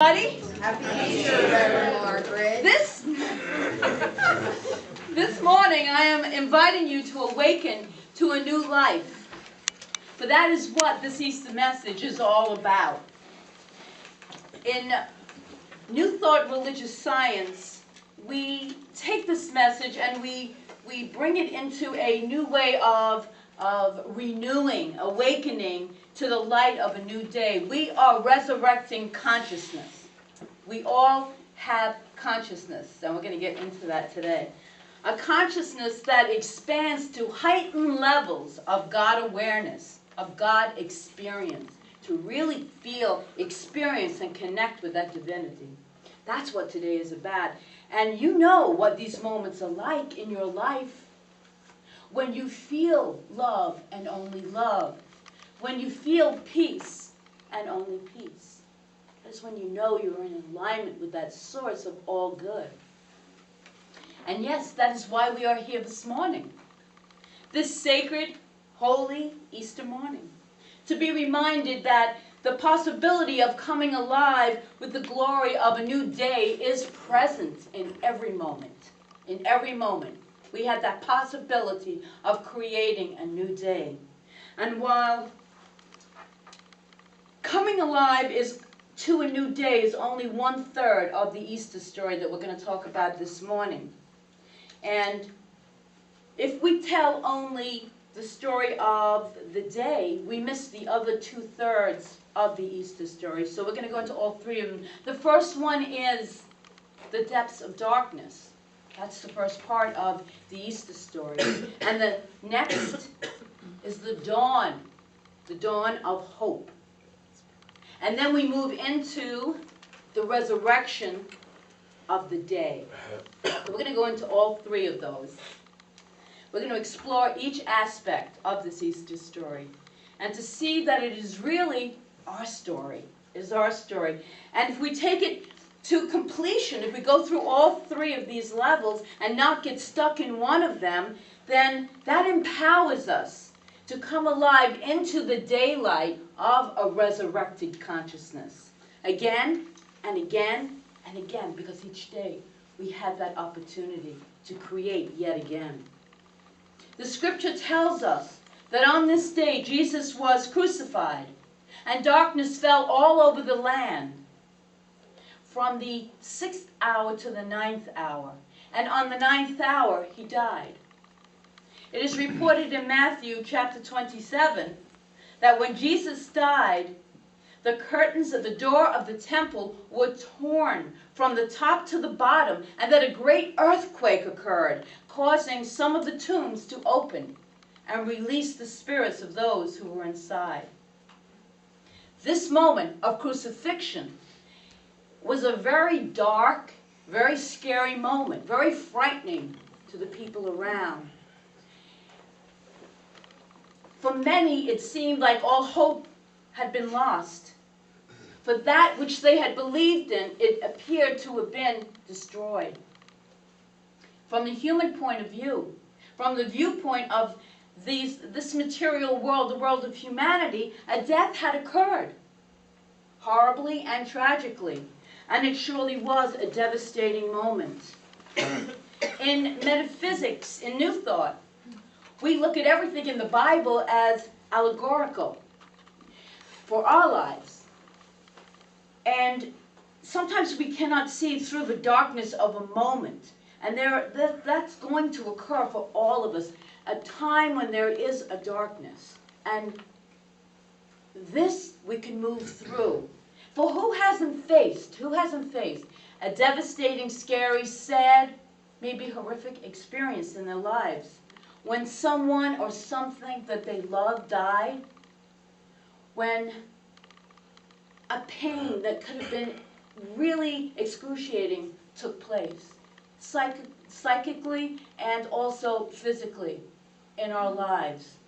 Happy Easter, Rev Margaret. This morning I am inviting you to awaken to a new life. For that is what this Easter message is all about. In New Thought Religious Science, we take this message and we bring it into a new way of renewing, awakening to the light of a new day. We are resurrecting consciousness. We all have consciousness, and we're going to get into that today. A consciousness that expands to heightened levels of God awareness, of God experience, to really feel, experience, and connect with that divinity. That's what today is about. And you know what these moments are like in your life. When you feel love and only love. When you feel peace and only peace. That's when you know you're in alignment with that source of all good. And yes, that is why we are here this morning. This sacred, holy Easter morning. To be reminded that the possibility of coming alive with the glory of a new day is present in every moment. In every moment. We have that possibility of creating a new day. And while coming alive to a new day is only 1/3 of the Easter story that we're going to talk about this morning. And if we tell only the story of the day, we miss the other 2/3 of the Easter story. So we're going to go into all three of them. The first one is the depths of darkness. That's the first part of the Easter story. And the next is the dawn of hope. And then we move into the resurrection of the day. So we're going to go into all three of those. We're going to explore each aspect of this Easter story and to see that it is really our story. It is our story. And if we take it to completion, if we go through all three of these levels and not get stuck in one of them, then that empowers us to come alive into the daylight of a resurrected consciousness. Again and again and again, because each day we have that opportunity to create yet again. The scripture tells us that on this day Jesus was crucified and darkness fell all over the land from the 6th hour to the 9th hour. And on the 9th hour, he died. It is reported in Matthew chapter 27 that when Jesus died, the curtains of the door of the temple were torn from the top to the bottom, and that a great earthquake occurred, causing some of the tombs to open and release the spirits of those who were inside. This moment of crucifixion was a very dark, very scary moment, very frightening to the people around. For many, it seemed like all hope had been lost. For that which they had believed in, it appeared to have been destroyed. From the human point of view, from the viewpoint of this material world, the world of humanity, a death had occurred, horribly and tragically. And it surely was a devastating moment. In metaphysics, in New Thought, we look at everything in the Bible as allegorical for our lives. And sometimes we cannot see through the darkness of a moment. And that's going to occur for all of us, a time when there is a darkness. And this we can move through. For who hasn't faced a devastating, scary, sad, maybe horrific experience in their lives? When someone or something that they love died? When a pain that could have been really excruciating took place, psychically and also physically in our lives?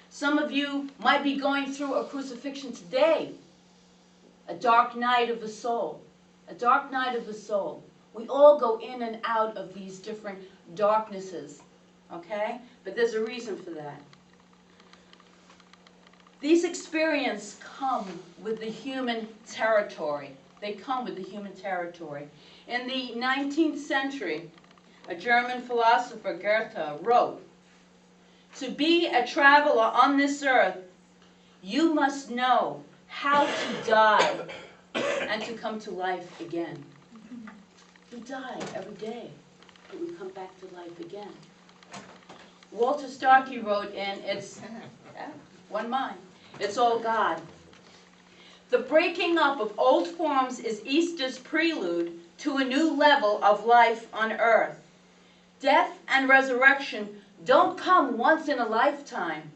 Some of you might be going through a crucifixion today. A dark night of the soul. A dark night of the soul. We all go in and out of these different darknesses. Okay? But there's a reason for that. These experiences come with the human territory. They come with the human territory. In the 19th century, a German philosopher, Goethe, wrote, "To be a traveler on this earth, you must know how to die and to come to life again." We die every day, but we come back to life again. Walter Starkey wrote in One Mind, "It's all God." The breaking up of old forms is Easter's prelude to a new level of life on earth. Death and resurrection don't come once in a lifetime.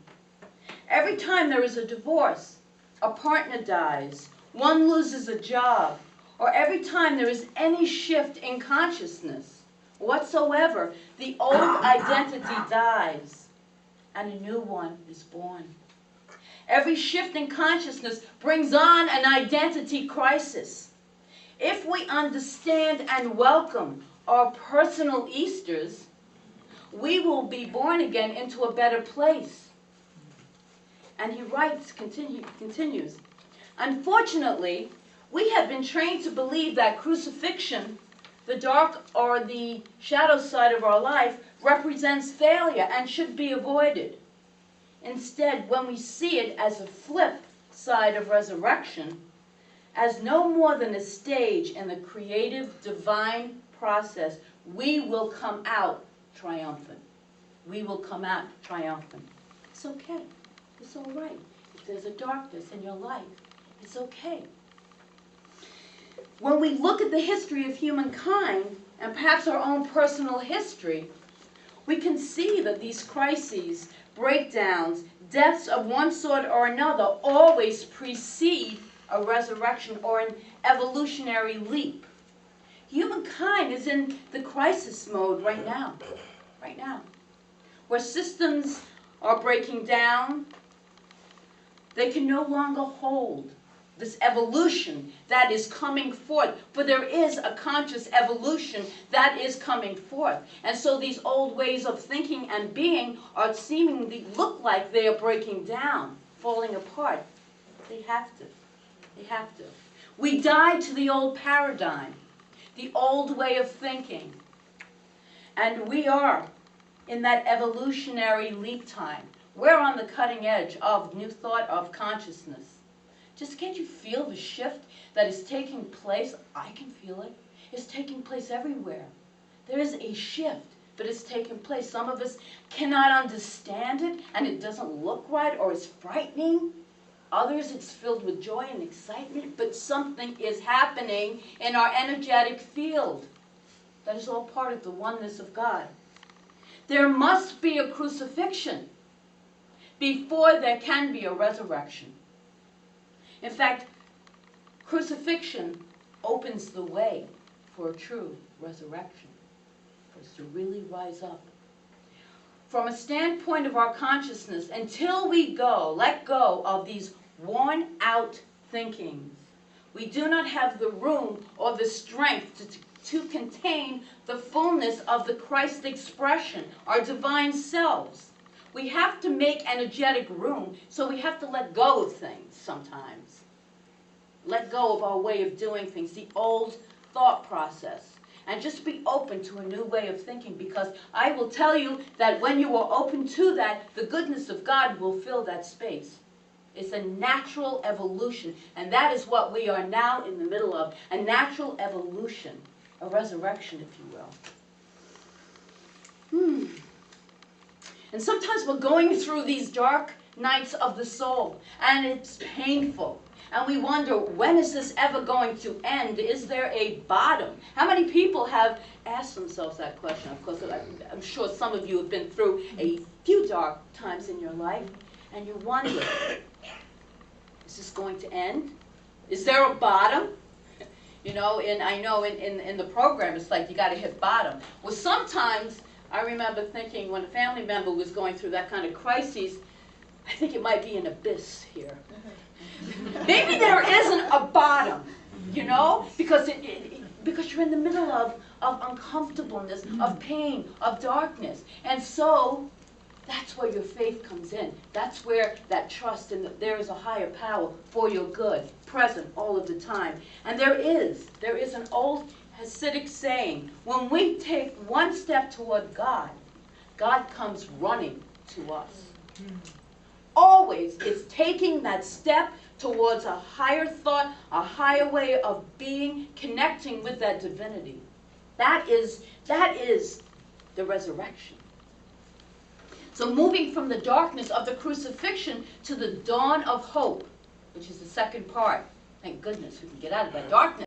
Every time there is a divorce, a partner dies, one loses a job, or every time there is any shift in consciousness whatsoever, the old identity dies and a new one is born. Every shift in consciousness brings on an identity crisis. If we understand and welcome our personal Easters, we will be born again into a better place. And he writes, continues, "Unfortunately, we have been trained to believe that crucifixion, the dark or the shadow side of our life, represents failure and should be avoided. Instead, when we see it as a flip side of resurrection, as no more than a stage in the creative divine process, we will come out triumphant." We will come out triumphant. It's okay. It's all right. If there's a darkness in your life, it's okay. When we look at the history of humankind, and perhaps our own personal history, we can see that these crises, breakdowns, deaths of one sort or another always precede a resurrection or an evolutionary leap. Humankind is in the crisis mode right now, where systems are breaking down. They can no longer hold this evolution that is coming forth, for there is a conscious evolution that is coming forth. And so these old ways of thinking and being are seemingly look like they are breaking down, falling apart. They have to. They have to. We die to the old paradigm, the old way of thinking. And we are in that evolutionary leap time. We're on the cutting edge of new thought, of consciousness. Just can't you feel the shift that is taking place? I can feel it. It's taking place everywhere. There is a shift, but it's taking place. Some of us cannot understand it, and it doesn't look right, or it's frightening. Others, it's filled with joy and excitement, but something is happening in our energetic field. That is all part of the oneness of God. There must be a crucifixion before there can be a resurrection. In fact, crucifixion opens the way for a true resurrection, for us to really rise up. From a standpoint of our consciousness, until we let go of these worn-out thinkings, we do not have the room or the strength to contain the fullness of the Christ expression, our divine selves. We have to make energetic room, so we have to let go of things sometimes. Let go of our way of doing things, the old thought process, and just be open to a new way of thinking, because I will tell you that when you are open to that, the goodness of God will fill that space. It's a natural evolution, and that is what we are now in the middle of, a natural evolution, a resurrection, if you will. And sometimes we're going through these dark nights of the soul, and it's painful. And we wonder, when is this ever going to end? Is there a bottom? How many people have asked themselves that question? Of course, I'm sure some of you have been through a few dark times in your life, and you wonder, is this going to end? Is there a bottom? You know, and I know in the program, it's like you got to hit bottom. Well, sometimes I remember thinking when a family member was going through that kind of crisis, I think it might be an abyss here. Maybe there isn't a bottom, you know, because you're in the middle of uncomfortableness, of pain, of darkness. And so That's where your faith comes in. That's where that trust in that there is a higher power for your good, present all of the time. And there is an old Hasidic saying, when we take one step toward God, God comes running to us. Always, it's taking that step towards a higher thought, a higher way of being, connecting with that divinity. That is the resurrection. So moving from the darkness of the crucifixion to the dawn of hope, which is the second part. Thank goodness we can get out of that darkness.